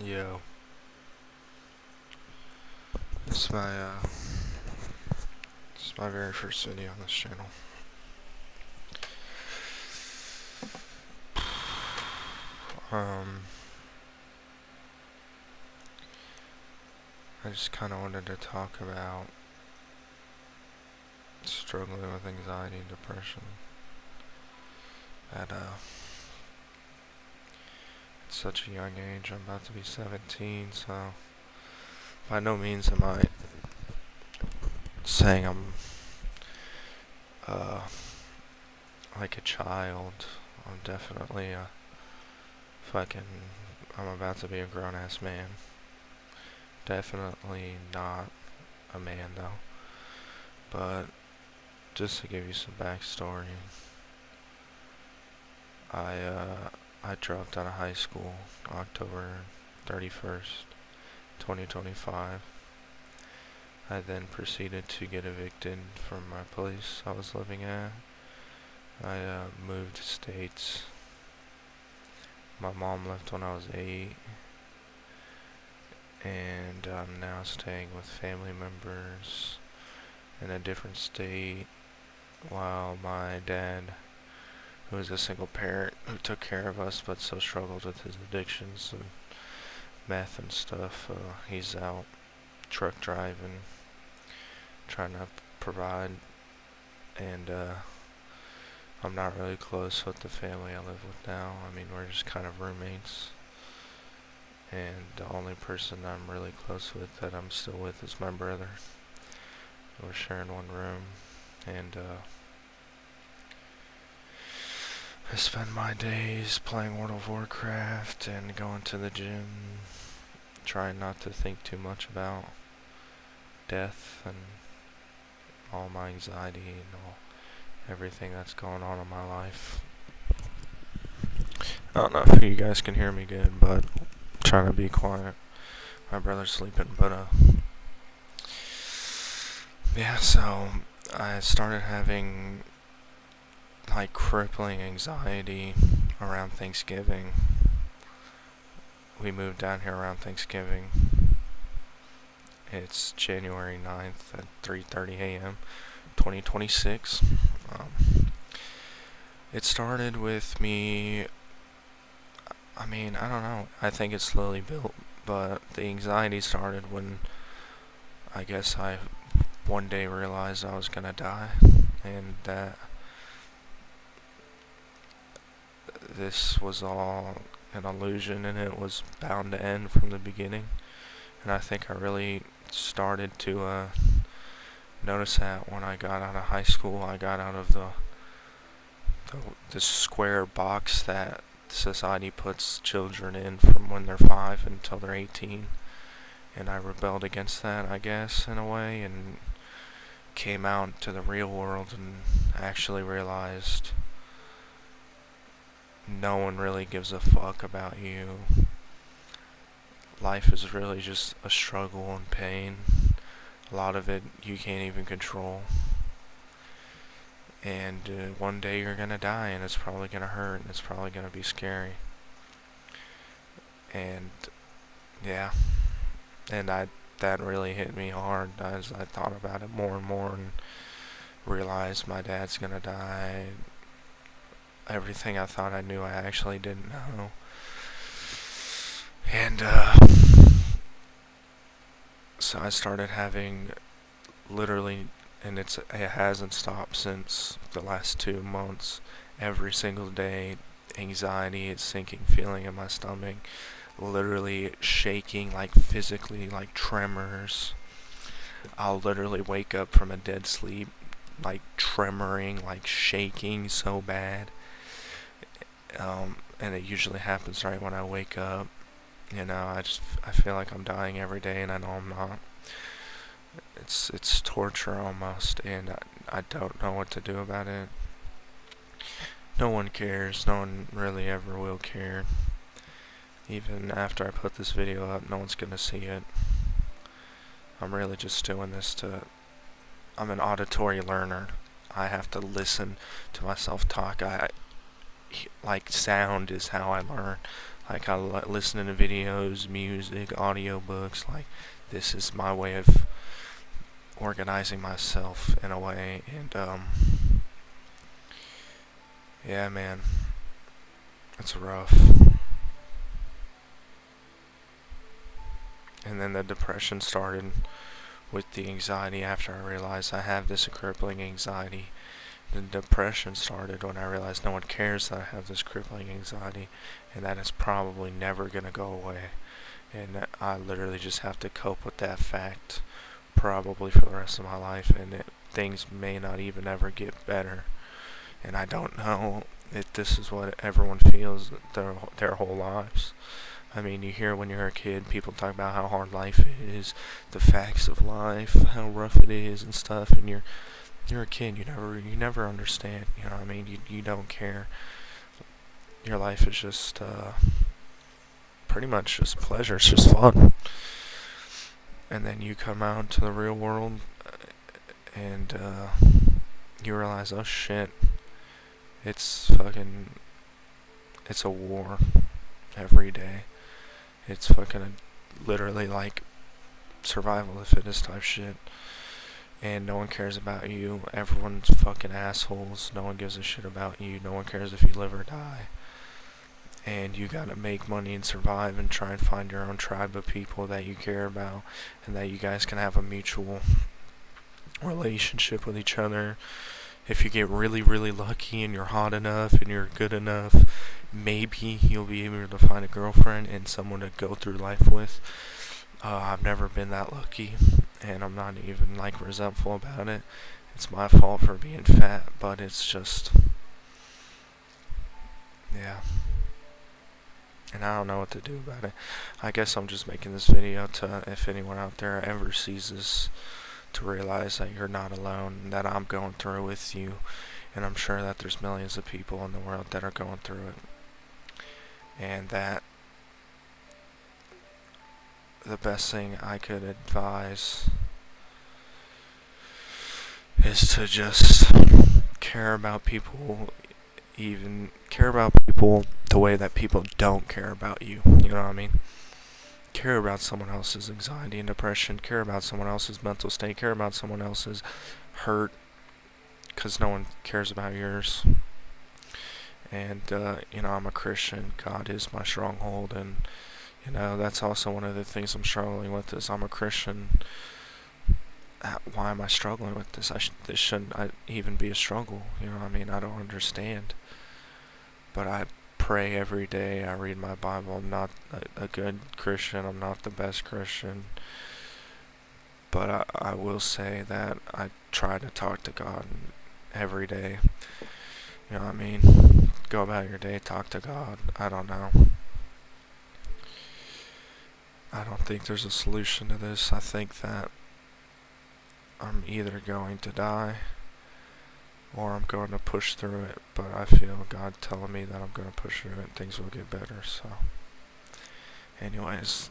Yo, this is my very first video on this channel. Um, I just kind of wanted to talk about struggling with anxiety and depression at such a young age. I'm about to be 17, so by no means am I saying I'm uh like a child. I'm definitely a fucking. I'm about to be a grown ass man. Definitely not a man though. But just to give you some backstory, I dropped out of high school October 31st, 2025. I then proceeded to get evicted from my place I was living at. I moved states. My mom left when I was 8, and I'm now staying with family members in a different state, while my dad, who is a single parent who took care of us but so struggled with his addictions and meth and stuff, he's out truck driving, trying to provide, and I'm not really close with the family I live with now. I mean, we're just kind of roommates, and the only person I'm really close with that I'm still with is my brother. We're sharing one room, and I spend my days playing World of Warcraft and going to the gym, trying not to think too much about death and all my anxiety and everything that's going on in my life. I don't know if you guys can hear me good, but I'm trying to be quiet. My brother's sleeping, but yeah, so I started having like crippling anxiety around Thanksgiving. We moved down here around Thanksgiving. It's January 9th at 3:30 a.m. 2026. It started with me. I don't know. I think it's slowly built, but the anxiety started when I guess I one day realized I was gonna die, and that this was all an illusion and it was bound to end from the beginning. And I think I really started to notice that when I got out of high school. I got out of the square box that society puts children in from when they're 5 until they're 18, and I rebelled against that, I guess, in a way, and came out to the real world and actually realized no one really gives a fuck about you. Life is really just a struggle and pain. A lot of it you can't even control. And one day you're gonna die, and it's probably gonna hurt, and it's probably gonna be scary. And yeah, and that really hit me hard as I thought about it more and more, and realized my dad's gonna die. Everything I thought I knew, I actually didn't know. And so I started having literally, and it hasn't stopped since the last 2 months, every single day, anxiety, a sinking feeling in my stomach, literally shaking, like physically, like tremors. I'll literally wake up from a dead sleep, like tremoring, like shaking so bad. And it usually happens right when I wake up. I feel like I'm dying every day, and I know I'm not. It's torture almost, and I don't know what to do about it. No one cares. No one really ever will care. Even after I put this video up, no one's gonna see it. I'm really just doing this to. I'm an auditory learner. I have to listen to myself talk. Like sound is how I learn. Like, I listen to videos, music, audiobooks. Like, this is my way of organizing myself in a way. And, yeah, man, it's rough. And then the depression started with the anxiety after I realized I have this crippling anxiety. The depression started when I realized no one cares that I have this crippling anxiety, and that it's probably never going to go away. And I literally just have to cope with that fact probably for the rest of my life, and things may not even ever get better. And I don't know if this is what everyone feels their whole lives. I mean, you hear when you're a kid, people talk about how hard life is, the facts of life, how rough it is and stuff, and you're a kid, you never understand, you know what I mean? You don't care. Your life is just pretty much just pleasure, it's just fun. And then you come out to the real world and you realize, oh shit, it's a war every day. It's literally like survival of the fittest type shit. And no one cares about you. Everyone's fucking assholes. No one gives a shit about you. No one cares if you live or die. And you gotta make money and survive and try and find your own tribe of people that you care about and that you guys can have a mutual relationship with each other. If you get really, really lucky and you're hot enough and you're good enough, maybe you'll be able to find a girlfriend and someone to go through life with. I've never been that lucky, and I'm not even resentful about it. It's my fault for being fat, but it's just, yeah. And I don't know what to do about it. I guess I'm just making this video to, if anyone out there ever sees this, to realize that you're not alone, that I'm going through with you, and I'm sure that there's millions of people in the world that are going through it, and that the best thing I could advise is to just care about people, even care about people the way that people don't care about you. You know what I mean? Care about someone else's anxiety and depression, care about someone else's mental state, care about someone else's hurt, because no one cares about yours. And, I'm a Christian. God is my stronghold, and, that's also one of the things I'm struggling with is I'm a Christian. Why am I struggling with this? This shouldn't even be a struggle. You know what I mean? I don't understand. But I pray every day. I read my Bible. I'm not a good Christian. I'm not the best Christian. But I will say that I try to talk to God every day. You know what I mean? Go about your day, talk to God. I don't know. I don't think there's a solution to this. I think that I'm either going to die or I'm going to push through it, but I feel God telling me that I'm going to push through it and things will get better. So anyways,